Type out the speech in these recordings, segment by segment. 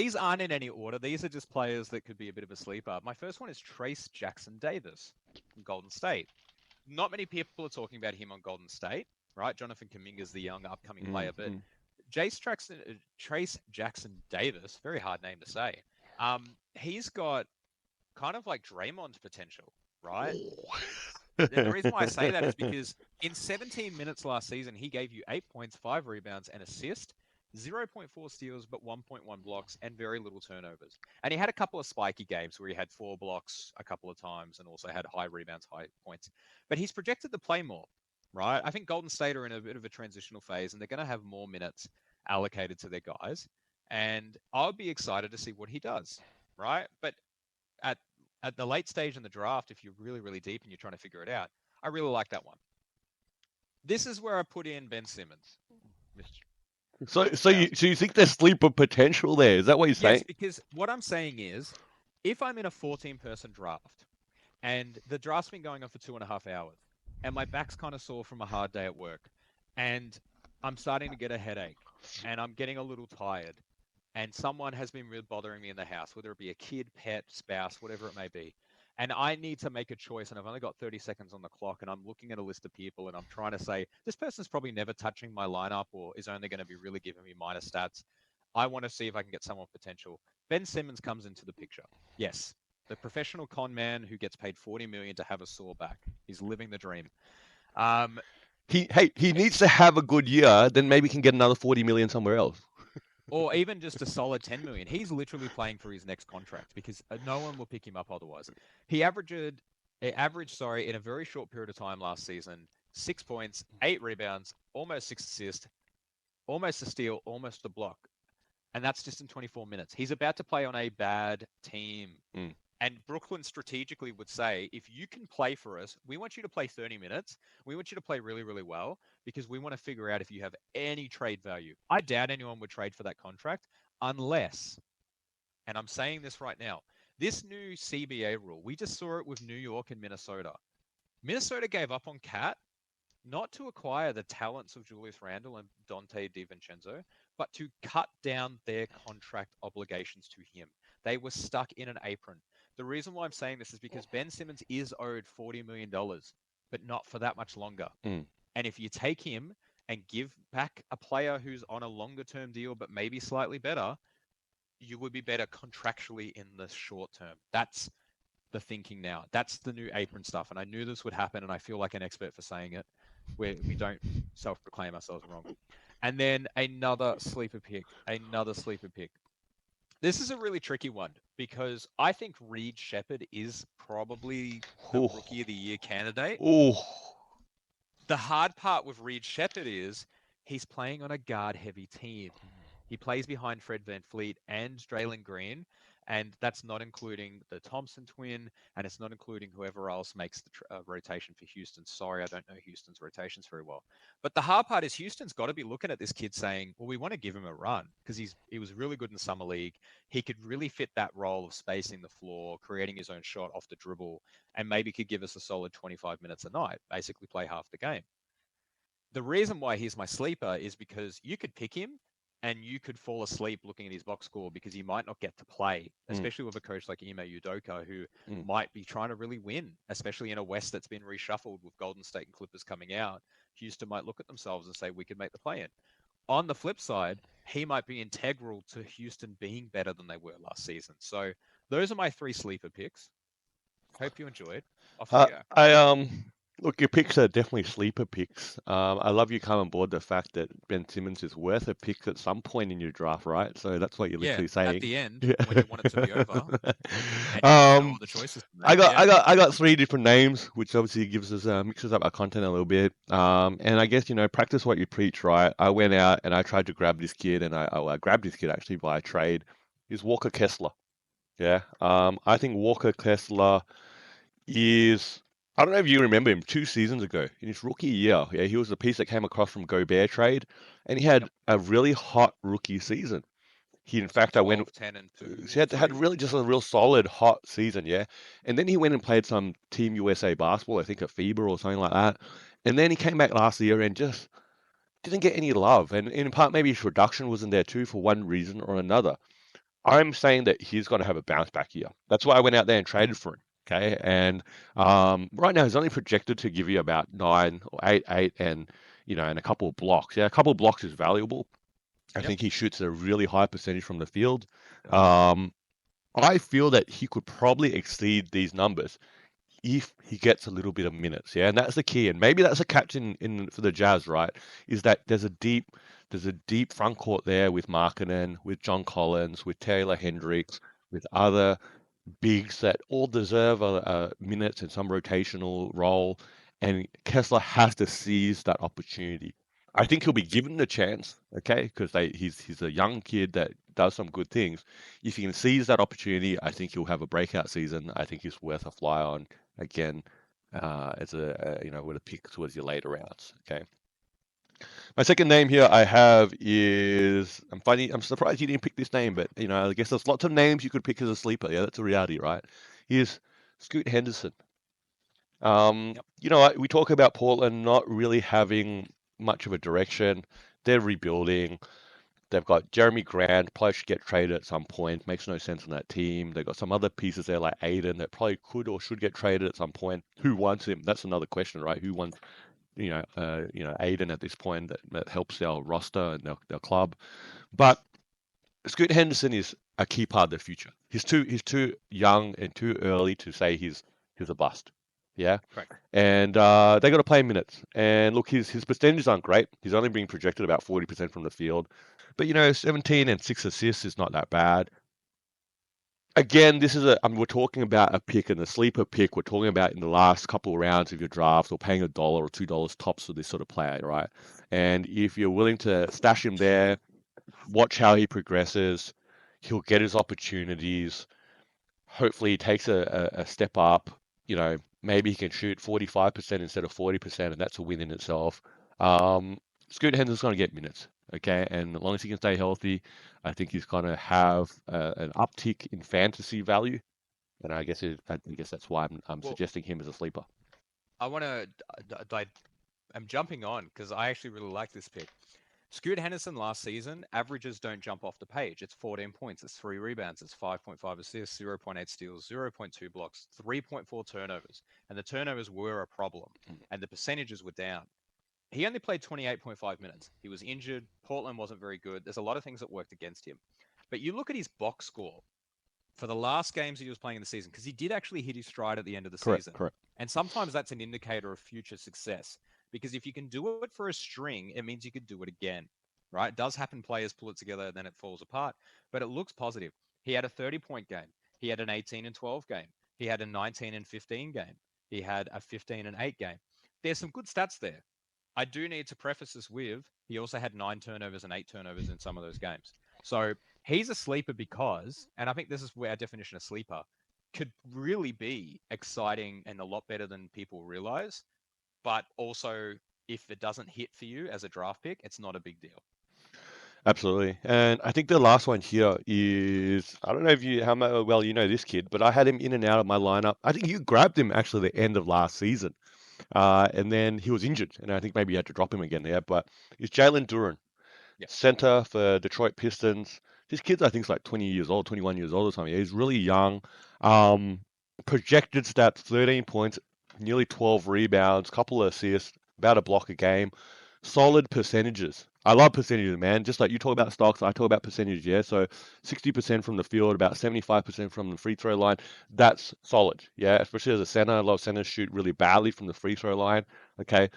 These aren't in any order. These are just players that could be a bit of a sleeper. My first one is Trace Jackson Davis from Golden State. Not many people are talking about him on Golden State, right? Jonathan Kuminga's the young upcoming player, but Mm. Trace Jackson Davis, very hard name to say. He's got kind of like Draymond's potential, right? And the reason why I say that is because in 17 minutes last season, he gave you 8 points, 5 rebounds, and assist, 0.4 steals, but 1.1 blocks, and very little turnovers. And he had a couple of spiky games where he had 4 blocks a couple of times and also had high rebounds, high points. But he's projected to play more, right? I think Golden State are in a bit of a transitional phase and they're going to have more minutes allocated to their guys. And I'll be excited to see what he does, right? But at at the late stage in the draft, if you're really, really deep and you're trying to figure it out, I really like that one. This is where I put in Ben Simmons, So, Mr. Strauss. so you think there's sleeper potential there? Is that what you're Yes, saying? because what I'm saying is, if I'm in a 14-person draft and the draft's been going on for 2.5 hours, and my back's kind of sore from a hard day at work, and I'm starting to get a headache, and I'm getting a little tired, and someone has been really bothering me in the house, whether it be a kid, pet, spouse, whatever it may be, and I need to make a choice, and I've only got 30 seconds on the clock, and I'm looking at a list of people, and I'm trying to say, this person's probably never touching my lineup or is only going to be really giving me minor stats. I want to see if I can get someone potential. Ben Simmons comes into the picture. Yes, the professional con man who gets paid 40 million to have a sore back. He's living the dream. Um, He needs to have a good year, then maybe he can get another 40 million somewhere else. or even just a solid 10 million. He's literally playing for his next contract because no one will pick him up otherwise. He averaged, in a very short period of time last season, 6 points, 8 rebounds, almost 6 assists, almost a steal, almost a block. And that's just in 24 minutes. He's about to play on a bad team. Mm. And Brooklyn strategically would say, if you can play for us, we want you to play 30 minutes. We want you to play really, really well because we want to figure out if you have any trade value. I doubt anyone would trade for that contract unless, and I'm saying this right now, this new CBA rule, we just saw it with New York and Minnesota. Minnesota gave up on Cat not to acquire the talents of Julius Randle and Dante DiVincenzo, but to cut down their contract obligations to him. They were stuck in an apron. The reason why I'm saying this is because Ben Simmons is owed $40 million, but not for that much longer. Mm. And if you take him and give back a player who's on a longer term deal, but maybe slightly better, you would be better contractually in the short term. That's the thinking now. That's the new apron stuff. And I knew this would happen, and I feel like an expert for saying it, where we don't self-proclaim ourselves wrong. And then another sleeper pick. This is a really tricky one because I think Reed Shepard is probably the Oh. Rookie of the Year candidate. Oh. The hard part with Reed Shepard is he's playing on a guard-heavy team. He plays behind Fred VanVleet and Jaylen Green, and that's not including the Thompson twin, and it's not including whoever else makes the rotation for Houston. Sorry, I don't know Houston's rotations very well. But the hard part is Houston's got to be looking at this kid saying, well, we want to give him a run because he was really good in summer league. He could really fit that role of spacing the floor, creating his own shot off the dribble, and maybe could give us a solid 25 minutes a night, basically play half the game. The reason why he's my sleeper is because you could pick him and you could fall asleep looking at his box score because he might not get to play, Mm. especially with a coach like Ime Udoka, who Mm. might be trying to really win, especially in a West that's been reshuffled with Golden State and Clippers coming out. Houston might look at themselves and say, we could make the play in. On the flip side, he might be integral to Houston being better than they were last season. So those are my three sleeper picks. Hope you enjoyed. Off you go. I look, your picks are definitely sleeper picks. I love you come on board the fact that Ben Simmons is worth a pick at some point in your draft, right? So that's what you're Yeah, literally at saying. the end, Yeah. when you want it to be over and you have no other choices to I make. got Yeah. I got I got three different names, which obviously gives us mixes up our content a little bit. And I guess practice what you preach, right? I went out and I tried to grab this kid, and I grabbed this kid actually by trade. Is Walker Kessler? Yeah. I think Walker Kessler is. I don't know if you remember him 2 seasons ago in his rookie year. Yeah, he was the piece that came across from Gobert trade, and he had Yep. a really hot rookie season. In Was it fact, I went 12, 10, and 2 he or had 3? really just a real solid hot season, yeah. And then he went and played some Team USA basketball, I think at FIBA or something like that. And then he came back last year and just didn't get any love. And in part, maybe his production wasn't there too for one reason or another. I'm saying that he's going to have a bounce back year. That's why I went out there and traded for him. Okay, and right now he's only projected to give you about 9 or 8, and and a couple of blocks. Yeah, a couple of blocks is valuable. I Yep. think he shoots a really high percentage from the field. Um, I feel that he could probably exceed these numbers if he gets a little bit of minutes, yeah, and that's the key, and maybe that's a catch in for the Jazz, right? Is that there's a deep front court there with Markkanen, with John Collins, with Taylor Hendricks, with other bigs that all deserve a minutes and some rotational role, and Kessler has to seize that opportunity. I think he'll be given the chance, okay, because he's a young kid that does some good things. If he can seize that opportunity, I think he'll have a breakout season. I think he's worth a fly on again, as with a pick towards your later rounds. Okay. My second name here I have is I'm surprised you didn't pick this name, but I guess there's lots of names you could pick as a sleeper. Yeah, that's a reality, right? Here's Scoot Henderson. Yep. We talk about Portland not really having much of a direction. They're rebuilding. They've got Jeremy Grant, probably should get traded at some point. Makes no sense on that team. They've got some other pieces there like Aiden that probably could or should get traded at some point. Who wants him? That's another question, right? Who wants Aiden at this point that helps their roster and their club. But Scoot Henderson is a key part of the future. He's too young and too early to say he's a bust. Yeah, Correct. and they got to play minutes. And look, his percentages aren't great. He's only being projected about 40% from the field, but 17 and 6 assists is not that bad. Again, we're talking about a pick and a sleeper pick. We're talking about in the last couple of rounds of your draft, or paying $1 or $2 tops for this sort of player, right? And if you're willing to stash him there, watch how he progresses. He'll get his opportunities. Hopefully, he takes a step up. Maybe he can shoot 45% instead of 40%, and that's a win in itself. Um, Scoot Henderson's going to get minutes, okay? And as long as he can stay healthy, I think he's going to have an uptick in fantasy value. And I guess that's why I'm Well, suggesting him as a sleeper. I want to. I'm jumping on because I actually really like this pick. Scoot Henderson last season, averages don't jump off the page. It's 14 points, it's 3 rebounds, it's 5.5 assists, 0.8 steals, 0.2 blocks, 3.4 turnovers. And the turnovers were a problem, and the percentages were down. He only played 28.5 minutes. He was injured. Portland wasn't very good. There's a lot of things that worked against him. But you look at his box score for the last games he was playing in the season, because he did actually hit his stride at the end of the Correct, season. correct. And sometimes that's an indicator of future success. Because if you can do it for a string, it means you could do it again, right? It does happen. Players pull it together, then it falls apart. But it looks positive. He had a 30-point game. He had an 18 and 12 game. He had a 19 and 15 game. He had a 15 and 8 game. There's some good stats there. I do need to preface this with he also had 9 turnovers and 8 turnovers in some of those games. So he's a sleeper because, and I think this is where our definition of sleeper could really be exciting and a lot better than people realize. But also, if it doesn't hit for you as a draft pick, it's not a big deal. Absolutely. And I think the last one here is, I don't know how well you know this kid, but I had him in and out of my lineup. I think you grabbed him actually the end of last season. And then he was injured, and I think maybe you had to drop him again there. But it's Jaylen Duran, Yeah. center for Detroit Pistons. This kid's, I think, is like 20 years old, 21 years old or something. He's really young. Um, Projected stats: 13 points, nearly 12 rebounds, couple of assists, about a block a game. Solid percentages. I love percentages, man. Just like you talk about stocks, I talk about percentages, yeah? So 60% from the field, about 75% from the free throw line. That's solid, yeah? Especially as a center. A lot of centers shoot really badly from the free throw line, okay?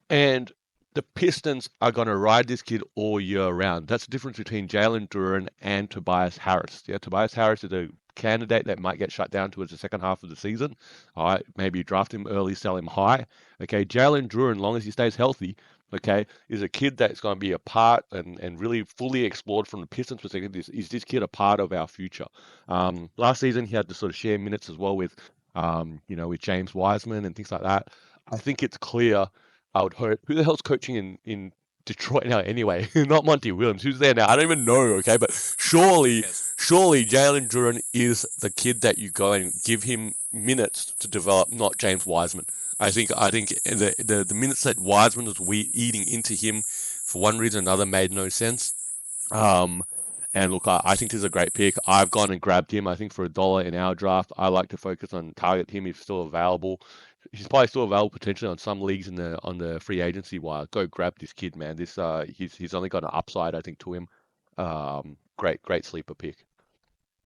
And the Pistons are going to ride this kid all year round. That's the difference between Jaylen Duran and Tobias Harris. Yeah, Tobias Harris is a candidate that might get shut down towards the second half of the season. All right, maybe draft him early, sell him high. Okay, Jaylen Duran, as long as he stays healthy, okay, is a kid that's going to be a part and really fully explored from the Pistons perspective. Is this kid a part of our future? Last season, he had to sort of share minutes as well with, with James Wiseman and things like that. I think it's clear. I would hope. Who the hell's coaching in Detroit now anyway? Not Monty Williams. Who's there now? I don't even know. Okay, but surely, Yes. surely Jaylen Duran is the kid that you go and give him minutes to develop, not James Wiseman. I think the minutes that Wiseman was eating into him for one reason or another made no sense. Um, And look, I think this is a great pick. I've gone and grabbed him. I think for $1 in our draft, I like to focus on target him if still available. He's probably still available potentially on some leagues in the on the free agency wire. Go grab this kid, man. This he's only got an upside, I think, to him. Great sleeper pick.